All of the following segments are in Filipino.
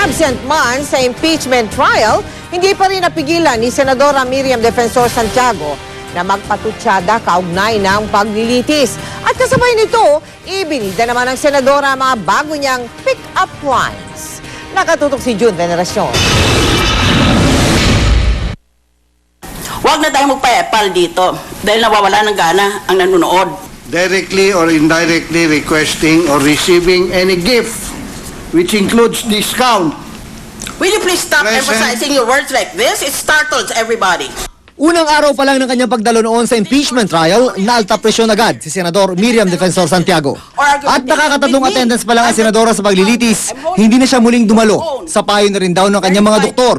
Absent man sa impeachment trial, hindi pa rin napigilan ni Senadora Miriam Defensor Santiago na magpatutsada kaugnay ng paglilitis. At kasabay nito, ibinida naman ng Senadora ang mga bago niyang pick-up lines. Nakatutok si June Veneracion. Huwag na tayong magpa-epal dito dahil nawawala ng gana ang nanonood. Directly or indirectly requesting or receiving any gift, which includes discount. Will you please stop emphasizing your words like this? It startles everybody. Unang araw pa lang ng kanyang pagdalo noon sa impeachment trial, naalta presyon agad si Senador Miriam Defensor Santiago. At nakakatatlong attendance pa lang ang senadora sa paglilitis, hindi na siya muling dumalo sa payo na rin daw ng kanyang mga doktor.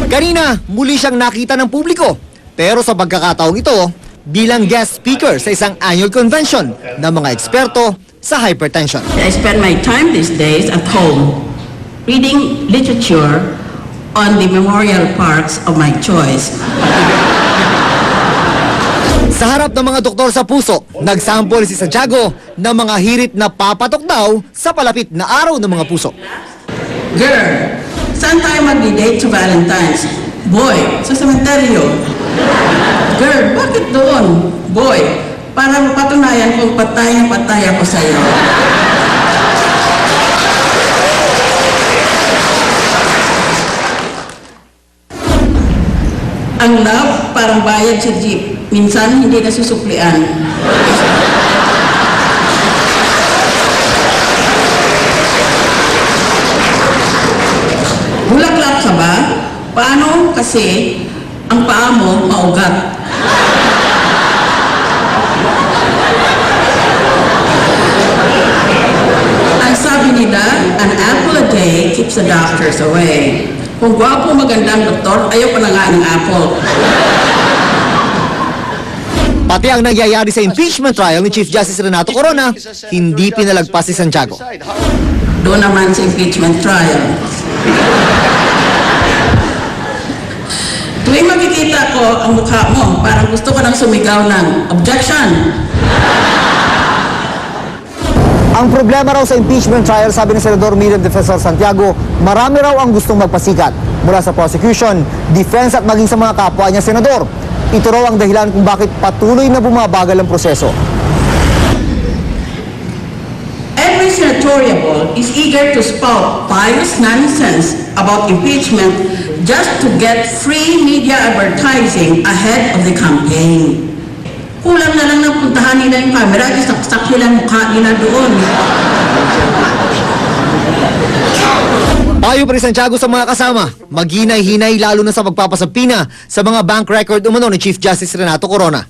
Kanina, muli siyang nakita ng publiko. Pero sa pagkakataong ito, bilang guest speaker sa isang annual convention ng mga eksperto sa hypertension. I spend my time these days at home reading literature on the memorial parks of my choice. Sa harap ng mga doktor sa puso, nagsample si Santiago ng mga hirit na papatok daw sa palapit na araw ng mga puso. Girl, saan tayo mag-date sa Valentine's? Boy, sa sementeryo. Girl, bakit doon? Boy, para mapatunayan kung patay na patay ako sa'yo. Ang love, parang bayad sa jeep. Minsan, hindi nasusuklian. Bulaklak ka ba? Paano kasi ang paa mo maugat? Ang sabi nila, an apple a day keeps the doctors away. Kung gwapo magandang doktor, ayaw pa na nga ng apple. Pati ang nangyayari sa impeachment trial ni Chief Justice Renato Corona, hindi pinalagpas si Santiago. Doon naman sa impeachment trial. Tuwing makikita ko ang mukha mo, parang gusto ko nang sumigaw ng objection. Ang problema raw sa impeachment trial, sabi ni Senador Miriam Defensor Santiago, marami raw ang gustong magpasikat mula sa prosecution, defense at maging sa mga kapwa niya senador. Ito raw ang dahilan kung bakit patuloy na bumabagal ang proseso. Every senatorial is eager to spout pious nonsense about impeachment just to get free media advertising ahead of the campaign. Kulang na lang na puntahan nila yung camera, isaksak nila ang mukha nila doon. Payo pa rin Santiago sa mga kasama, maghinay-hinay lalo na sa pagpapasapina sa mga bank record umano ni Chief Justice Renato Corona.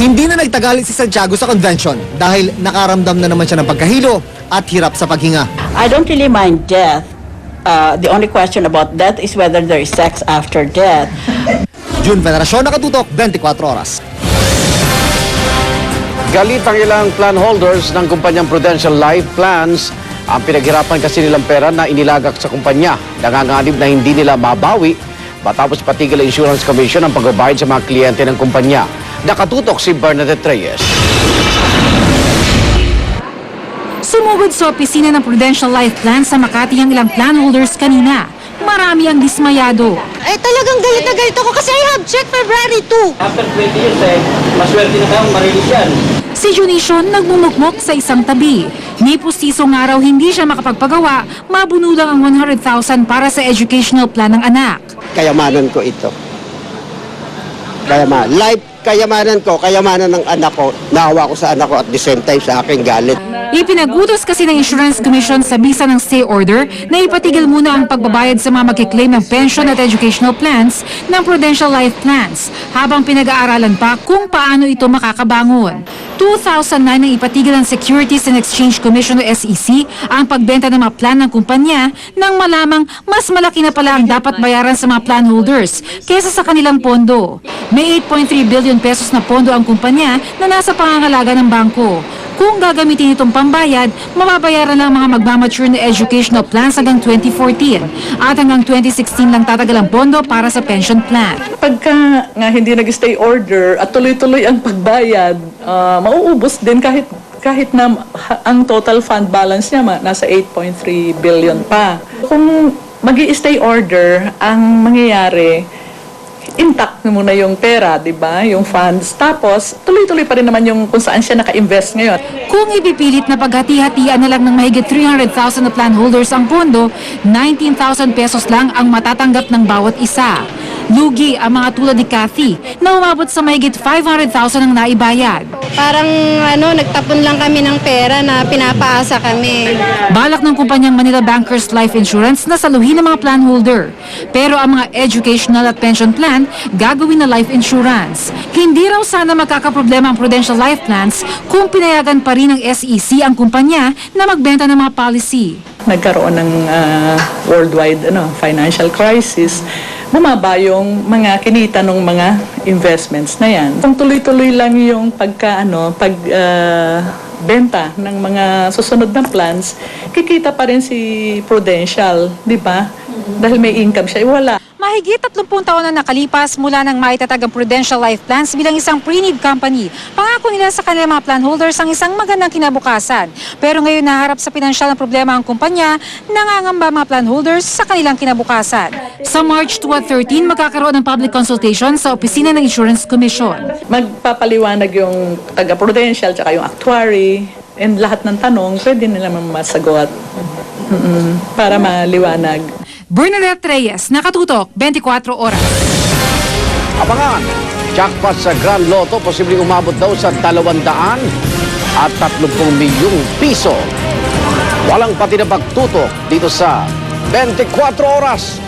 Hindi na nagtagal si Santiago sa convention dahil nakaramdam na naman siya ng pagkahilo at hirap sa paghinga. I don't really mind death. The only question about death is whether there is sex after death. June Veneracion, Nakatutok, 24 Oras. Galit ang ilang plan holders ng kumpanyang Prudential Life Plans. Ang pinaghirapan kasi nilang pera na inilagak sa kumpanya. Nanganganib na hindi nila mabawi matapos patigil ang Insurance Commission ang pagbabayad sa mga kliyente ng kumpanya. Nakatutok si Bernadette Reyes. Sumugod sa opisina ng Prudential Life Plan sa Makati ang ilang plan holders kanina. Marami ang dismayado. Ay, talagang galit na galit ako kasi I have check February 2. After 20 years, maswerte na tayong marilis yan. Si Junicion nagmumukmok sa isang tabi. Ni pustisong araw hindi siya makapagpagawa, mabunulang ang 100,000 para sa educational plan ng anak. Kayamanan ko ito. Kayamanan ko, kayamanan ng anak ko, naawa ko sa anak ko at the same time sa aking galit. Ipinagutos kasi ng Insurance Commission sa bisa ng stay order na ipatigil muna ang pagbabayad sa mga magkiklaim ng pension at educational plans ng Prudential Life Plans habang pinag-aaralan pa kung paano ito makakabangon. 2009 nang ipatigil ng Securities and Exchange Commission o SEC ang pagbenta ng mga plan ng kumpanya nang malamang mas malaki na pala ang dapat bayaran sa mga plan holders kesa sa kanilang pondo. May 8.3 billion pesos na pondo ang kumpanya na nasa pangangalaga ng bangko. Kung gagamitin itong pambayad, mababayaran lang mga magmamature na educational plans hanggang 2014 at hanggang 2016 lang tatagal ang pondo para sa pension plan. Pagka nga hindi nag-stay order at tuloy-tuloy ang pagbayad, mauubos din kahit kahit na ang total fund balance niya nasa 8.3 billion pa. Kung mag-i-stay order, ang mangyayari, intact na muna yung pera, di ba? Yung funds. Tapos, tuloy-tuloy pa rin naman yung kung saan siya naka-invest ngayon. Kung ipipilit na paghati-hatian na lang ng mahigit 300,000 na plan holders ang pondo, 19,000 pesos lang ang matatanggap ng bawat isa. Lugi ang mga tulad ni Kathy na umabot sa mahigit 500,000 ang naibayad. Parang nagtapon lang kami ng pera na pinapaasa kami. Balak ng kumpanyang Manila Bankers Life Insurance na saluhin ang mga plan holder. Pero ang mga educational at pension plan, gagawin na life insurance. Hindi raw sana magkakaproblema ang Prudential Life Plans kung pinayagan pa rin ng SEC ang kumpanya na magbenta ng mga policy. Nagkaroon ng worldwide financial crisis, bumaba yung mga kinita ng mga investments na yan. Kung tuloy-tuloy lang yung benta ng mga susunod na plans, kikita pa rin si Prudential, di ba? Dahil may income siya, wala. Mahigit 30 taon na nakalipas mula nang maitatag ang Prudential Life Plans bilang isang pre-need company. Pangako nila sa kanilang mga plan holders ang isang magandang kinabukasan. Pero ngayon naharap sa pinansyal na problema ang kumpanya, nangangamba mga plan holders sa kanilang kinabukasan. Sa March 2 at 13, magkakaroon ng public consultation sa opisina ng Insurance Commission. Magpapaliwanag yung taga-Prudential tsaka yung actuary, and lahat ng tanong pwede nila masagot para maliwanag. Bernadette Reyes, Nakatutok, 24 Oras. Abangan, jackpot sa Grand Lotto, posibleng umabot daw sa 230 milyong piso. Walang patinabag tutok dito sa 24 Oras.